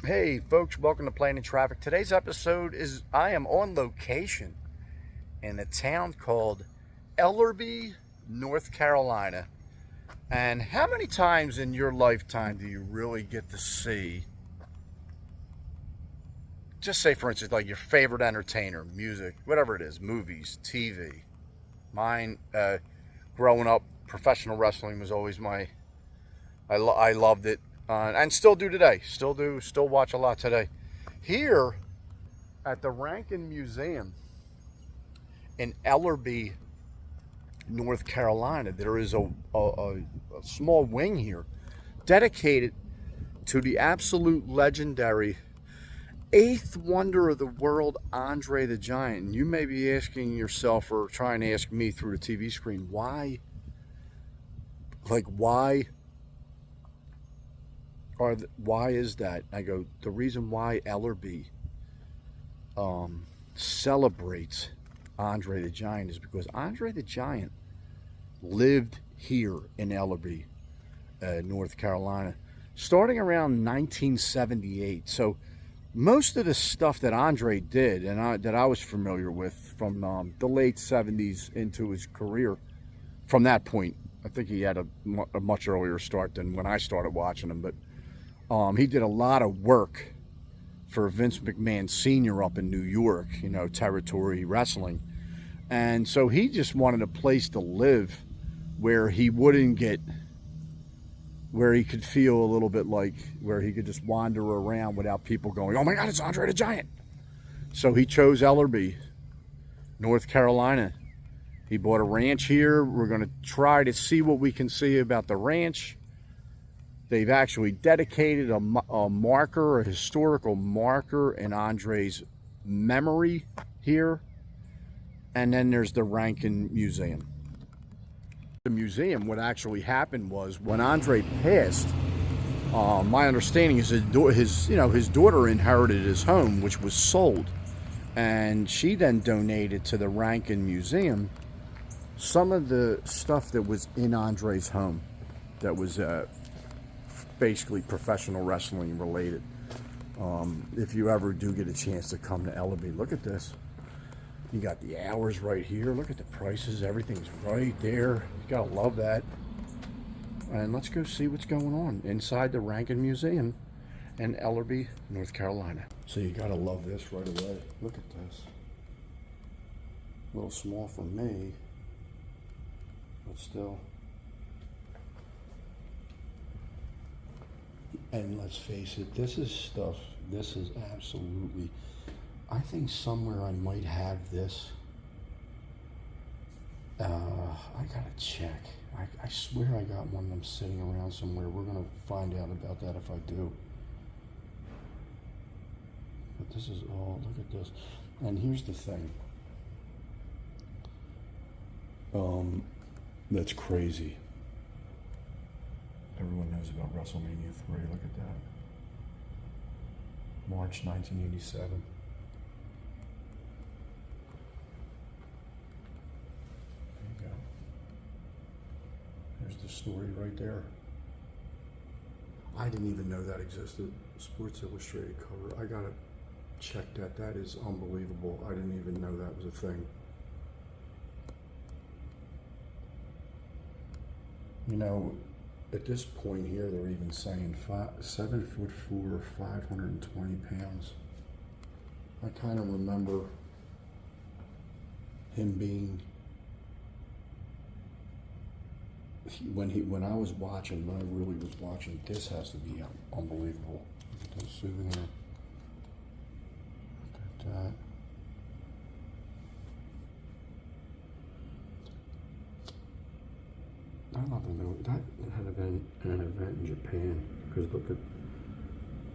Hey folks, welcome to Planning Traffic. Today's episode is I am on location in a town called Ellerbe, North Carolina. And how many times in your lifetime do you really get to see, just say for instance, like your favorite entertainer, music, whatever it is, movies, TV. Mine, growing up, professional wrestling was always I loved it. And still do today. Still watch a lot today. Here at the Rankin Museum in Ellerbe, North Carolina, there is a small wing here dedicated to the absolute legendary eighth wonder of the world, Andre the Giant. And you may be asking yourself, or trying to ask me through the TV screen, why? Why is that? I go, the reason why Ellerbe celebrates Andre the Giant is because Andre the Giant lived here in Ellerbe, North Carolina, starting around 1978. So most of the stuff that Andre did and that I was familiar with from the late 70s into his career, from that point, I think he had a much earlier start than when I started watching him, but he did a lot of work for Vince McMahon Sr. up in New York, territory wrestling. And so he just wanted a place to live where he wouldn't get, where he could feel a little bit like, where he could just wander around without people going, oh my God, it's Andre the Giant. So he chose Ellerbe, North Carolina. He bought a ranch here. We're going to try to see what we can see about the ranch. They've actually dedicated a marker, a historical marker in Andre's memory here. And then there's the Rankin Museum. The museum, what actually happened was when Andre passed, my understanding is his daughter inherited his home, which was sold. And she then donated to the Rankin Museum some of the stuff that was in Andre's home that was basically professional wrestling related. If you ever do get a chance to come to Ellerbe, look at this. You got the hours right here. Look at the prices. Everything's right there. You gotta love that. And let's go see what's going on inside the Rankin Museum in Ellerbe, North Carolina. So you gotta love this right away. Look at this. A little small for me, but still. And let's face it, this is absolutely, I think somewhere I might have this. I gotta check. I swear I got one of them sitting around somewhere. We're gonna find out about that if I do. But this is all, look at this. And here's the thing. That's crazy. Everyone knows about WrestleMania 3. Look at that. March 1987. There you go. There's the story right there. I didn't even know that existed. Sports Illustrated cover. I gotta check that. That is unbelievable. I didn't even know that was a thing. At this point here, they're even saying 7'4", 520 pounds. I kind of remember him being, when I was watching, when I really was watching, this has to be unbelievable. Look at the souvenir. Look at that. I love to know that had been an event in Japan, because look at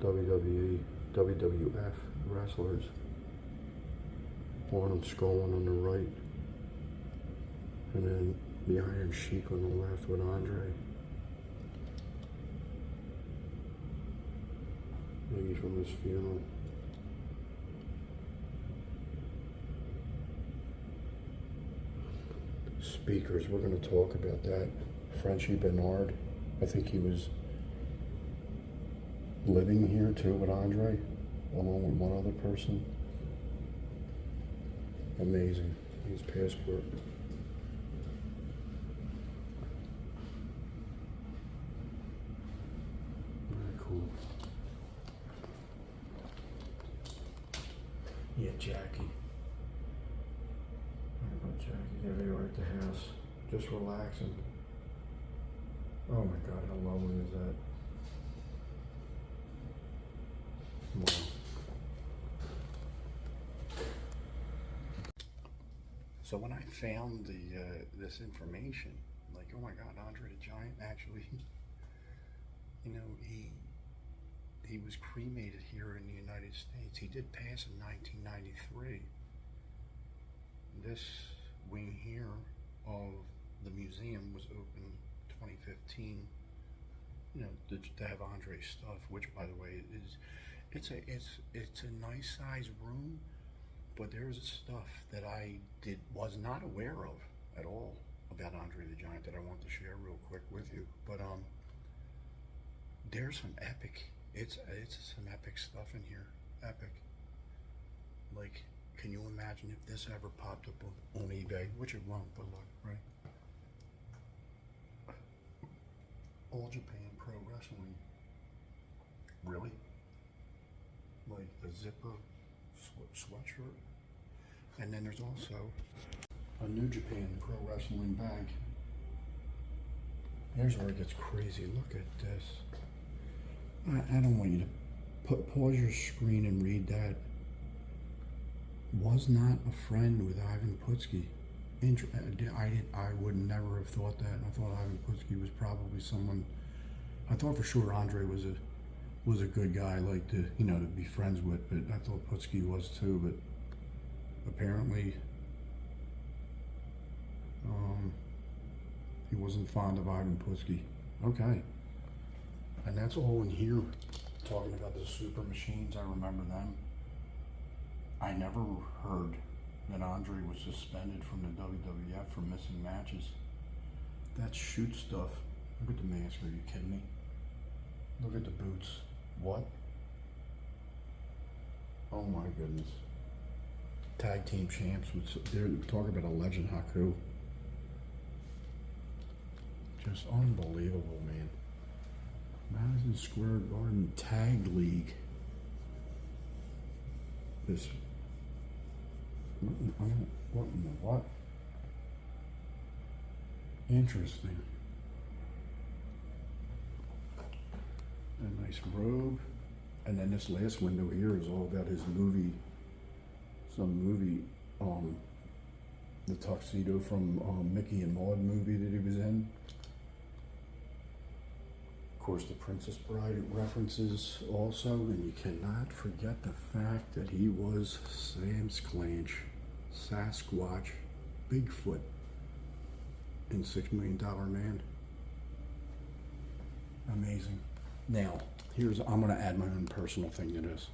WWE, WWF wrestlers. Arnold Skull on the right, and then the Iron Sheik on the left with Andre. Maybe from his funeral. Speakers, we're going to talk about that. Frenchie Bernard, I think he was living here too with Andre, along with one other person. Amazing. His passport. Very cool. Yeah, Jackie. What about Jackie? There they are at the house, just relaxing. Oh my God, how lovely is that? Wow. So when I found this information, like, oh my God, Andre the Giant actually, you know, he was cremated here in the United States. He did pass in 1993. This wing here of the museum was opened 2015. You know, to have Andre's stuff, which, by the way, is it's a nice size room, but there's stuff that I was not aware of at all about Andre the Giant that I want to share real quick with you. But there's some epic. It's some epic stuff in here. Epic. Like, can you imagine if this ever popped up on eBay? Which it won't, but look, right? All Japan Pro Wrestling. Really? Like the zipper sweatshirt. And then there's also a New Japan Pro Wrestling bag. Here's where it gets crazy. Look at this. I don't want you to pause your screen and read that. Was not a friend with Ivan Putski. I would never have thought that. I thought Ivan Putski was probably someone. I thought for sure Andre was a good guy, like to be friends with. But I thought Putski was too. But apparently, he wasn't fond of Ivan Putski. Okay, and that's all in here. Talking about the super machines, I remember them. I never heard that Andre was suspended from the WWF for missing matches. That's shoot stuff. Look at the mask, are you kidding me? Look at the boots. What? Oh my goodness. Tag team champs, they're talking about a legend Haku. Just unbelievable, man. Madison Square Garden Tag League. This what? Interesting. A nice robe. And then this last window here is all about his movie. Some movie, the tuxedo from Mickey and Maude movie that he was in. Of course, the Princess Bride references also, and you cannot forget the fact that he was Sam's Clanch, Sasquatch, Bigfoot in $6 Million Man. Amazing. Now, I'm going to add my own personal thing to this.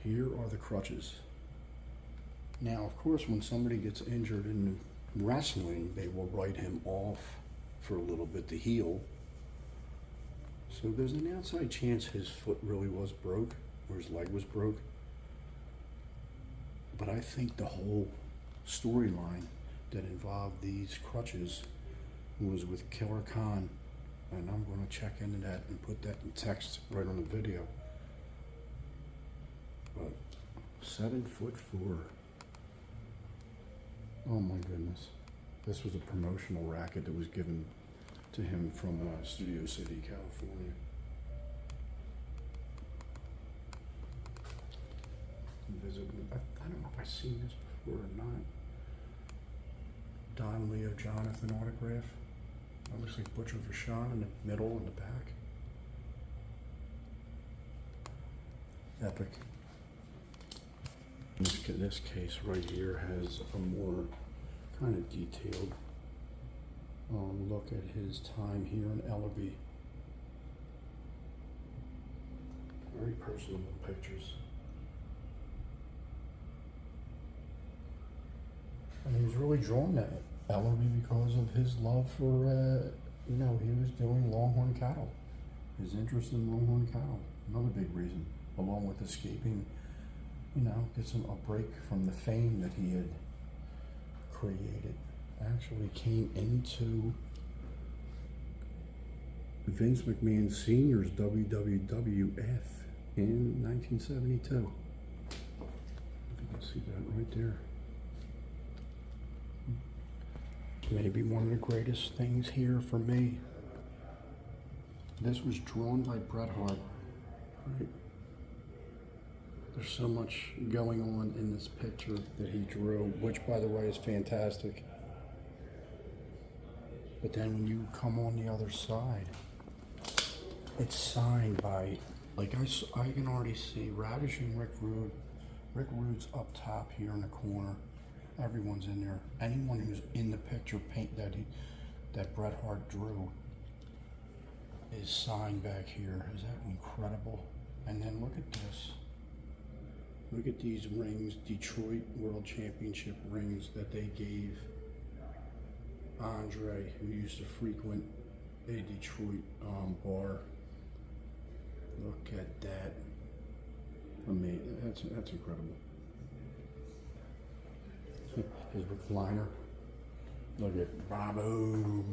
Here are the crutches. Now, of course, when somebody gets injured in wrestling, they will write him off for a little bit to heal. So there's an outside chance his foot really was broke, or his leg was broke. But I think the whole storyline that involved these crutches was with Killer Khan. And I'm going to check into that and put that in text right on the video. But 7'4". Oh my goodness. This was a promotional racket that was given to him from Studio City, California. I don't know if I've seen this before or not. Don Leo Jonathan autograph. That looks like Butcher Vachon in the middle and the back. Epic. This case right here has a more kind of detailed look at his time here in Ellerbe. Very personal pictures. And he was really drawn to Ellerbe because of his love for, he was doing longhorn cattle. His interest in longhorn cattle. Another big reason, along with escaping, you know, get a break from the fame that he had created. Actually came into Vince McMahon Sr.'s WWF in 1972. You can see that right there. Maybe one of the greatest things here for me. This was drawn by Bret Hart. Right? There's so much going on in this picture that he drew, which by the way is fantastic. But then when you come on the other side, it's signed by, like I can already see Radish and Rick Rude. Rick Rude's up top here in the corner. Everyone's in there. Anyone who's in the picture that Bret Hart drew is signed back here. Is that incredible? And then look at this. Look at these rings, Detroit World Championship rings that they gave Andre, who used to frequent a Detroit bar. Look at that. Amazing. That's incredible. His recliner. Look at Babu.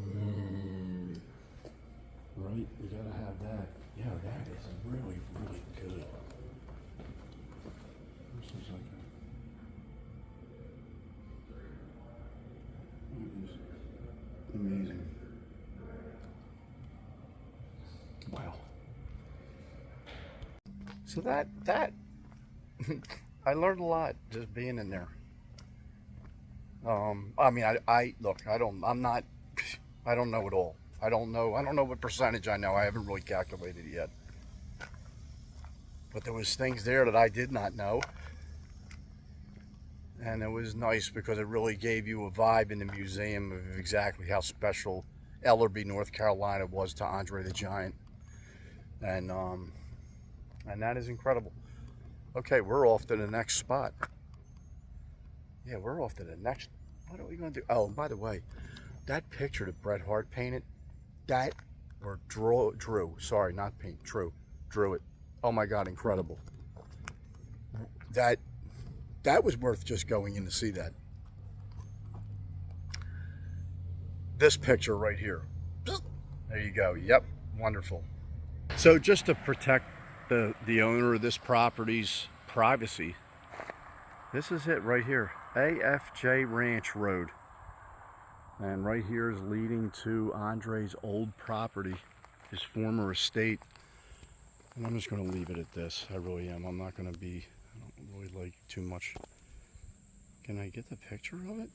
Right? You gotta have that. Yeah, that is really, really good. This is like that is amazing. Wow. So that I learned a lot just being in there. I mean, I look, I don't know it all. I don't know what percentage I know. I haven't really calculated it yet. But there was things there that I did not know. And it was nice because it really gave you a vibe in the museum of exactly how special Ellerbe, North Carolina was to Andre the Giant. And that is incredible. Okay, we're off to the next spot. Yeah, we're off to the next. What are we going to do? Oh, by the way, that picture that Bret Hart painted, drew. Sorry, not paint. Drew it. Oh my God, incredible. That was worth just going in to see that. This picture right here. There you go. Yep, wonderful. So just to protect the owner of this property's privacy, this is it right here. AFJ Ranch Road. And right here is leading to Andre's old property, his former estate. And I'm just going to leave it at this. I really am. I'm not going to be, I don't really like too much. Can I get the picture of it?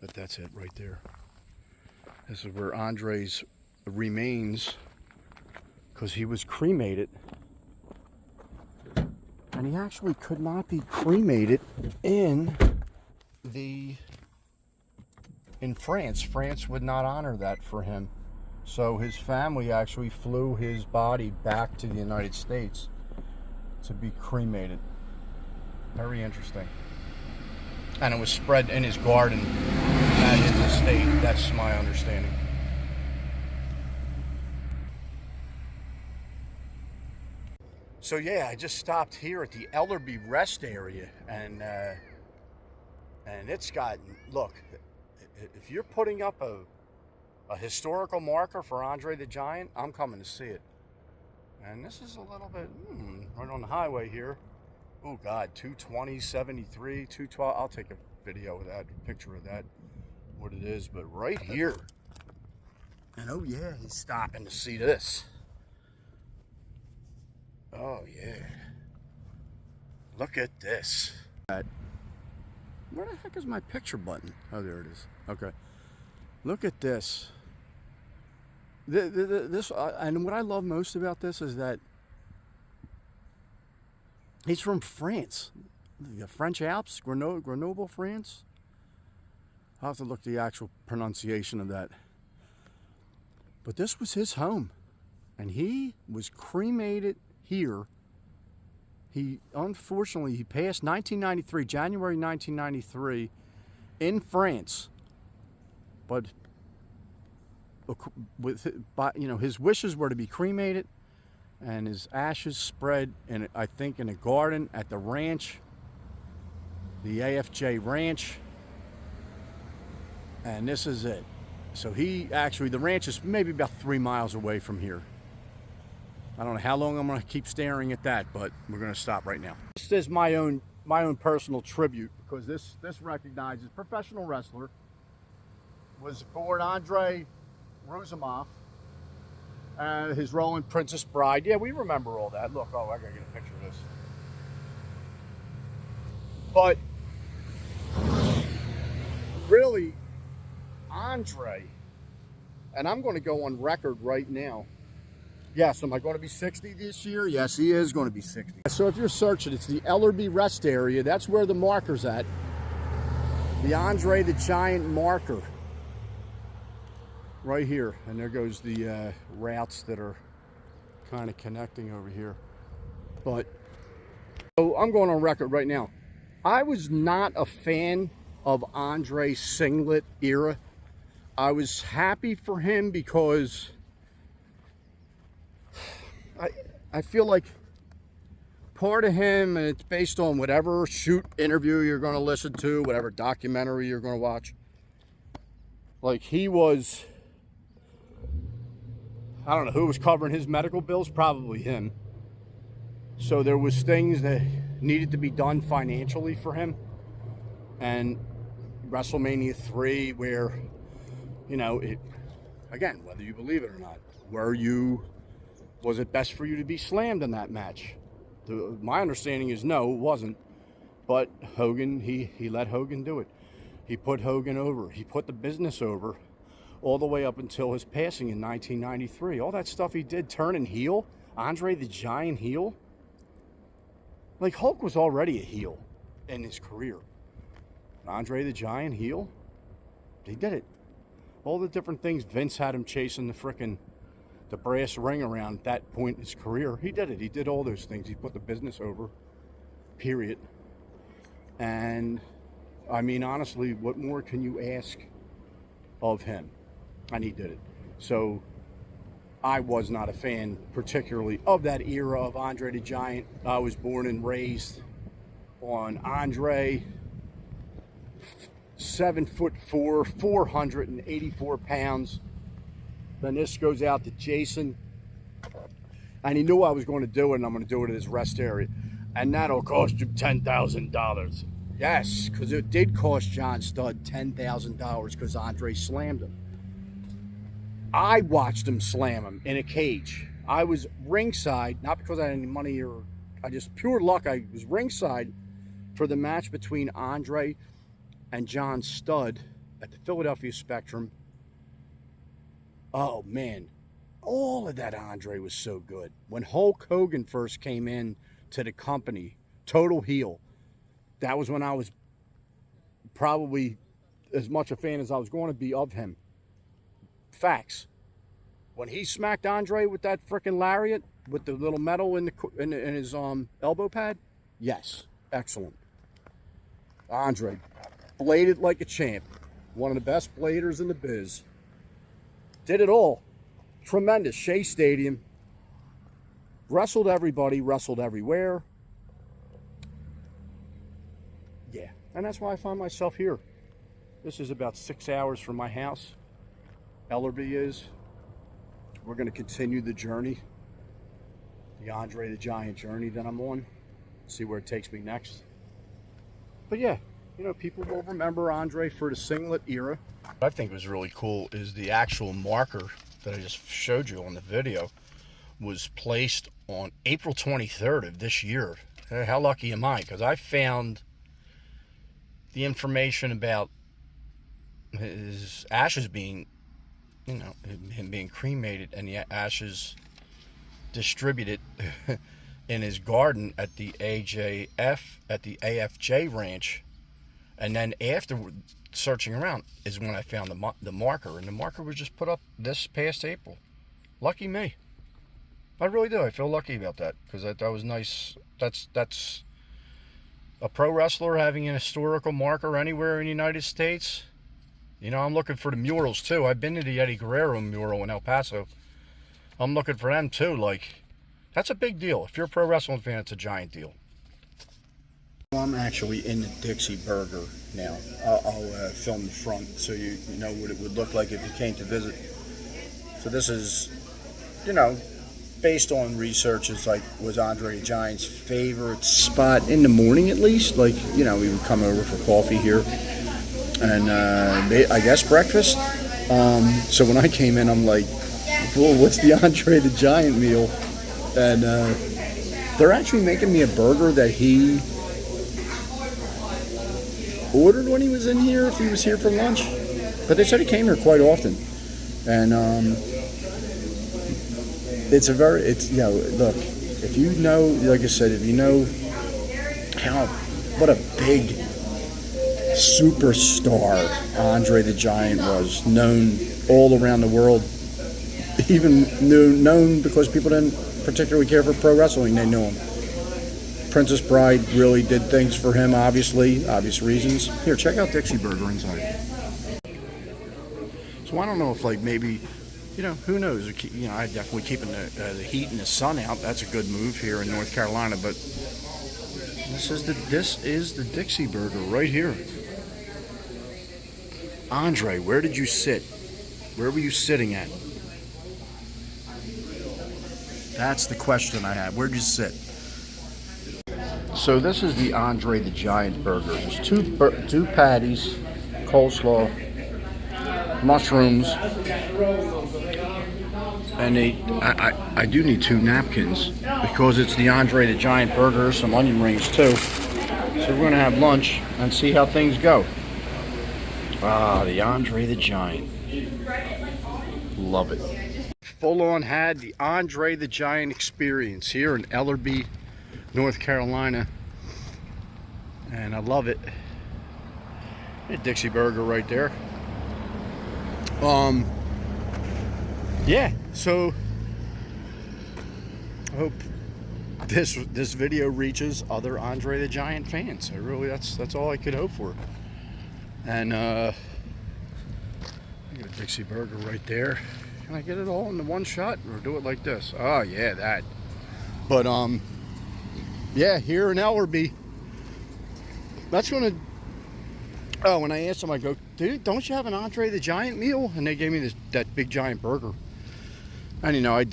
But that's it right there. This is where Andre's remains, because he was cremated. And he actually could not be cremated in France. France would not honor that for him. So his family actually flew his body back to the United States to be cremated. Very interesting. And it was spread in his garden at his estate. That's my understanding. So yeah, I just stopped here at the Ellerbe rest area, and it's got, look, if you're putting up a historical marker for Andre the Giant, I'm coming to see it. And this is a little bit right on the highway here. Oh God, 220, 73, 212. I'll take a video of that, a picture of that, what it is. But right here, and oh yeah, he's stopping to see this. Oh yeah, look at this. Where the heck is my picture button? Oh, there it is. Okay, look at this. And what I love most about this is that he's from France, the French Alps, Grenoble, France. I'll have to look the actual pronunciation of that. But this was his home, and he was cremated here. Unfortunately, he passed 1993, January 1993, in France. But his wishes were to be cremated and his ashes spread in, I think, in a garden at the ranch, the AFJ ranch. And this is it. So the ranch is maybe about 3 miles away from here. I don't know how long I'm going to keep staring at that, but we're going to stop right now. This is my own personal tribute, because this recognizes professional wrestler, was born Andre Roussemoff, his role in Princess Bride. Yeah, we remember all that. Look, I gotta get a picture of this. But really, Andre, and I'm going to go on record right now. Yes, am I going to be 60 this year? Yes, he is going to be 60. So if you're searching, it's the Ellerbe rest area. That's where the marker's at. The Andre the Giant marker. Right here. And there goes the routes that are kind of connecting over here. But, so I'm going on record right now. I was not a fan of Andre's singlet era. I was happy for him because I feel like part of him, and it's based on whatever interview you're going to listen to, whatever documentary you're going to watch. Like, he was, I don't know who was covering his medical bills, probably him. So there was things that needed to be done financially for him. And WrestleMania 3, where, again, whether you believe it or not, was it best for you to be slammed in that match? My understanding is no, it wasn't. But Hogan, he let Hogan do it. He put Hogan over. He put the business over all the way up until his passing in 1993. All that stuff he did, turning heel, Andre the Giant heel. Like, Hulk was already a heel in his career. Andre the Giant heel, he did it. All the different things Vince had him chasing the brass ring around at that point in his career. He did it. He did all those things. He put the business over, period. And, I mean, honestly, what more can you ask of him? And he did it. So, I was not a fan, particularly, of that era of Andre the Giant. I was born and raised on Andre, 7'4", 484 pounds. Then this goes out to Jason. And he knew I was going to do it, and I'm going to do it at his rest area. And that'll cost you $10,000. Yes, because it did cost John Studd $10,000 because Andre slammed him. I watched him slam him in a cage. I was ringside, not because I had any money or pure luck. I was ringside for the match between Andre and John Studd at the Philadelphia Spectrum. Oh, man. All of that Andre was so good. When Hulk Hogan first came in to the company, total heel, that was when I was probably as much a fan as I was going to be of him. Facts. When he smacked Andre with that freaking lariat, with the little metal in his elbow pad, yes, excellent. Andre bladed like a champ. One of the best bladers in the biz. Did it all. Tremendous. Shea Stadium. Wrestled everybody, wrestled everywhere. Yeah, and that's why I find myself here. This is about 6 hours from my house. Ellerbe is. We're going to continue the journey. The Andre the Giant journey that I'm on. See where it takes me next. But yeah, people will remember Andre for the singlet era. What I think was really cool is the actual marker that I just showed you on the video was placed on April 23rd of this year. How lucky am I? Because I found the information about his ashes being, him being cremated and the ashes distributed in his garden at the AFJ ranch. And then after searching around is when I found the marker. And the marker was just put up this past April. Lucky me. I really do. I feel lucky about that because that was nice. That's a pro wrestler having an historical marker anywhere in the United States. You know, I'm looking for the murals too. I've been to the Eddie Guerrero mural in El Paso. I'm looking for them too. Like, that's a big deal. If you're a pro wrestling fan, it's a giant deal. I'm actually in the Dixie Burger now. I'll film the front so you know what it would look like if you came to visit. So this is, you know, based on research, it's like was Andre the Giant's favorite spot in the morning at least. Like, you know, we would come over for coffee here and I guess breakfast. So when I came in, I'm like, well, what's the Andre the Giant meal? And they're actually making me a burger that he ordered when he was in here, if he was here for lunch. But they said he came here quite often. And it's, you know, look, if you know, like I said, if you know what a big superstar Andre the Giant was, known all around the world, even known because people didn't particularly care for pro wrestling, they knew him. Princess Bride really did things for him, obviously, obvious reasons. Here, check out Dixie Burger inside. So I don't know if, like, maybe, you know, who knows? You know, I'm definitely keeping the heat and the sun out. That's a good move here in North Carolina. But this is the Dixie Burger right here. Andre, where did you sit? Where were you sitting at? That's the question I have. Where'd you sit? So this is the Andre the Giant burger. There's two patties, coleslaw, mushrooms, and I do need 2 napkins because it's the Andre the Giant burger. Some onion rings too. So we're gonna have lunch and see how things go. Ah, the Andre the Giant. Love it. Full on had the Andre the Giant experience here in Ellerbe, North Carolina, and I love it. A Dixie Burger right there. Yeah, so I hope this video reaches other Andre the Giant fans. That's all I could hope for. And I got a Dixie Burger right there. Can I get it all in the one shot or do it like this? Oh yeah, that. But yeah, here in Ellerbe, that's gonna. Oh, when I asked them, I go, "Dude, don't you have an Andre the Giant meal?" And they gave me that big giant burger. And you know, I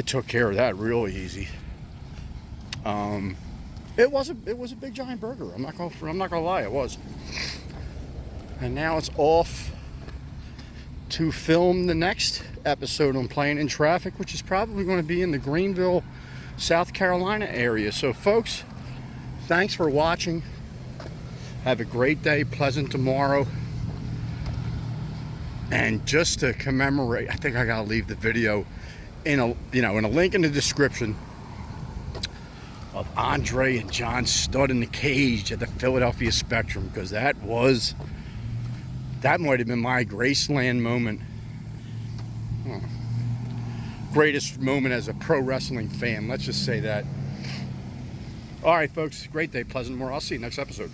took care of that really easy. It was a big giant burger. I'm not gonna lie, it was. And now it's off to film the next episode on Playing in Traffic, which is probably going to be in the Greenville, South Carolina area. So folks, thanks for watching. Have a great day, pleasant tomorrow. And just to commemorate, I think I gotta leave the video in a link in the description of Andre and John stood in the cage at the Philadelphia Spectrum, because that might have been my Graceland moment. Greatest moment as a pro wrestling fan, let's just say that. All right, folks, great day, pleasant tomorrow. I'll see you next episode.